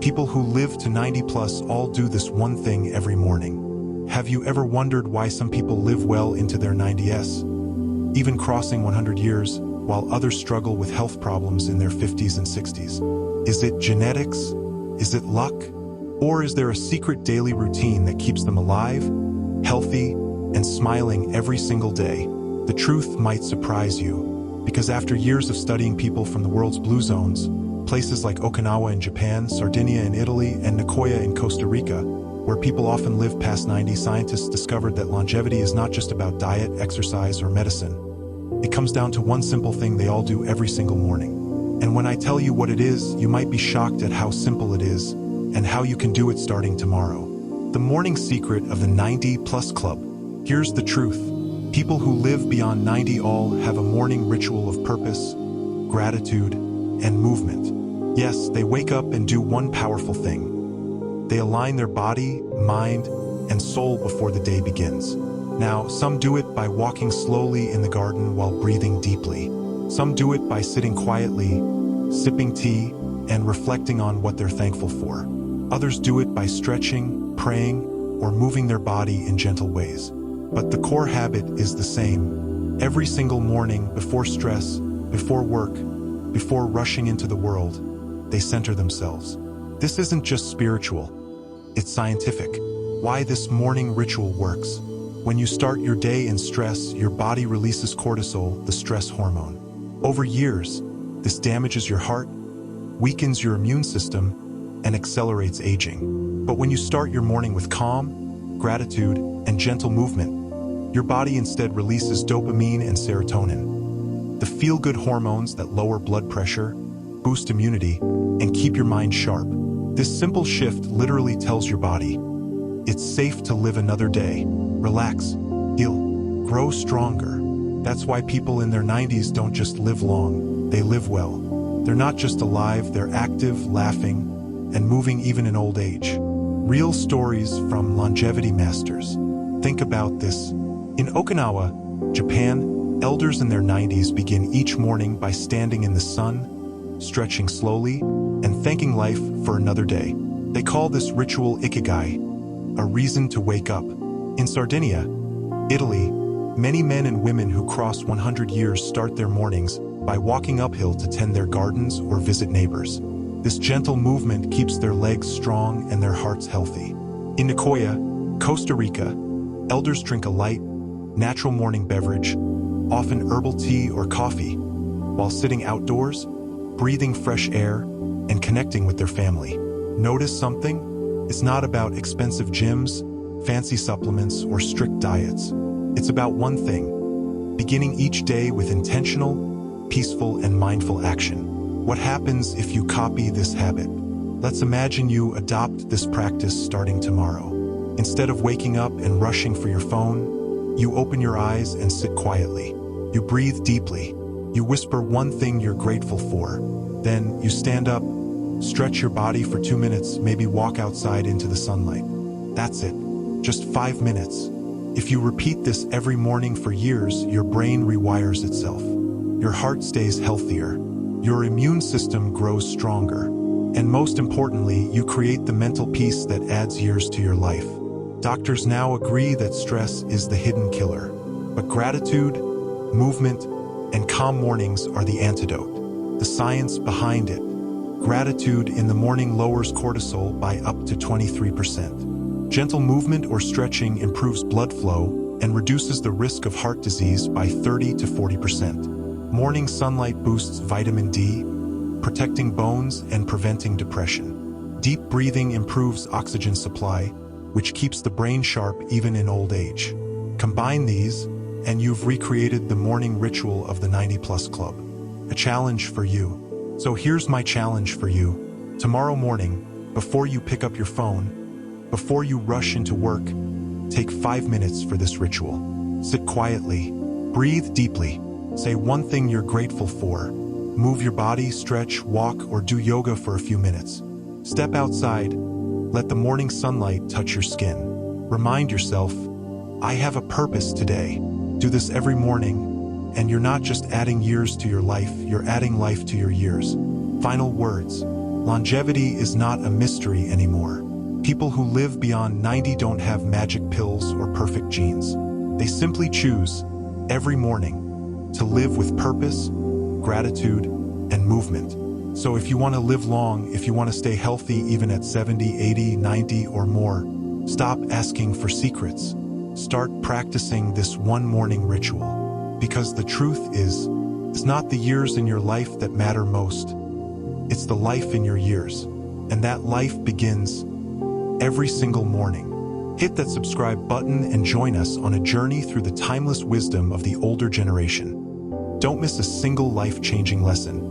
People who live to 90 plus all do this one thing every morning. Have you ever wondered why some people live well into their 90s, even crossing 100 years, while others struggle with health problems in their 50s and 60s? Is it genetics? Is it luck? Or is there a secret daily routine that keeps them alive, healthy, and smiling every single day? The truth might surprise you, because after years of studying people from the world's blue zones, places like Okinawa in Japan, Sardinia in Italy, and Nicoya in Costa Rica, where people often live past 90, scientists discovered that longevity is not just about diet, exercise, or medicine. It comes down to one simple thing they all do every single morning. And when I tell you what it is, you might be shocked at how simple it is and how you can do it starting tomorrow. The morning secret of the 90 Plus Club. Here's the truth. People who live beyond 90 all have a morning ritual of purpose, gratitude, and movement. Yes, they wake up and do one powerful thing. They align their body, mind, and soul before the day begins. Now, some do it by walking slowly in the garden while breathing deeply. Some do it by sitting quietly, sipping tea, and reflecting on what they're thankful for. Others do it by stretching, praying, or moving their body in gentle ways. But the core habit is the same. Every single morning, before stress, before work, before rushing into the world, they center themselves. This isn't just spiritual, it's scientific. Why this morning ritual works. When you start your day in stress, your body releases cortisol, the stress hormone. Over years, this damages your heart, weakens your immune system, and accelerates aging. But when you start your morning with calm, gratitude, and gentle movement, your body instead releases dopamine and serotonin, the feel-good hormones that lower blood pressure, boost immunity, and keep your mind sharp. This simple shift literally tells your body, it's safe to live another day. Relax, heal, grow stronger. That's why people in their 90s don't just live long, they live well. They're not just alive, they're active, laughing, and moving even in old age. Real stories from longevity masters. Think about this. In Okinawa, Japan, elders in their 90s begin each morning by standing in the sun, stretching slowly, and thanking life for another day. They call this ritual ikigai, a reason to wake up. In Sardinia, Italy, many men and women who cross 100 years start their mornings by walking uphill to tend their gardens or visit neighbors. This gentle movement keeps their legs strong and their hearts healthy. In Nicoya, Costa Rica, elders drink a light, natural morning beverage, often herbal tea or coffee, while sitting outdoors, breathing fresh air, and connecting with their family. Notice something? It's not about expensive gyms, fancy supplements, or strict diets. It's about one thing: beginning each day with intentional, peaceful, and mindful action. What happens if you copy this habit? Let's imagine you adopt this practice starting tomorrow. Instead of waking up and rushing for your phone, you open your eyes and sit quietly. You breathe deeply. You whisper one thing you're grateful for. Then you stand up, stretch your body for 2 minutes, maybe walk outside into the sunlight. That's it. Just 5 minutes. If you repeat this every morning for years, your brain rewires itself. Your heart stays healthier. Your immune system grows stronger. And most importantly, you create the mental peace that adds years to your life. Doctors now agree that stress is the hidden killer. But gratitude, movement, and calm mornings are the antidote. The science behind it. Gratitude in the morning lowers cortisol by up to 23%. Gentle movement or stretching improves blood flow and reduces the risk of heart disease by 30 to 40%. Morning sunlight boosts vitamin D, protecting bones and preventing depression. Deep breathing improves oxygen supply, which keeps the brain sharp even in old age. Combine these, and you've recreated the morning ritual of the 90 Plus Club. A challenge for you. So here's my challenge for you. Tomorrow morning, before you pick up your phone, before you rush into work, take 5 minutes for this ritual. Sit quietly, breathe deeply, say one thing you're grateful for, move your body, stretch, walk, or do yoga for a few minutes. Step outside, let the morning sunlight touch your skin. Remind yourself, I have a purpose today. Do this every morning, and you're not just adding years to your life, you're adding life to your years. Final words. Longevity is not a mystery anymore. People who live beyond 90 don't have magic pills or perfect genes. They simply choose, every morning, to live with purpose, gratitude, and movement. So if you want to live long, if you want to stay healthy even at 70, 80, 90 or more, stop asking for secrets. Start practicing this one morning ritual. Because the truth is, it's not the years in your life that matter most. It's the life in your years. And that life begins every single morning. Hit that subscribe button and join us on a journey through the timeless wisdom of the older generation. Don't miss a single life-changing lesson.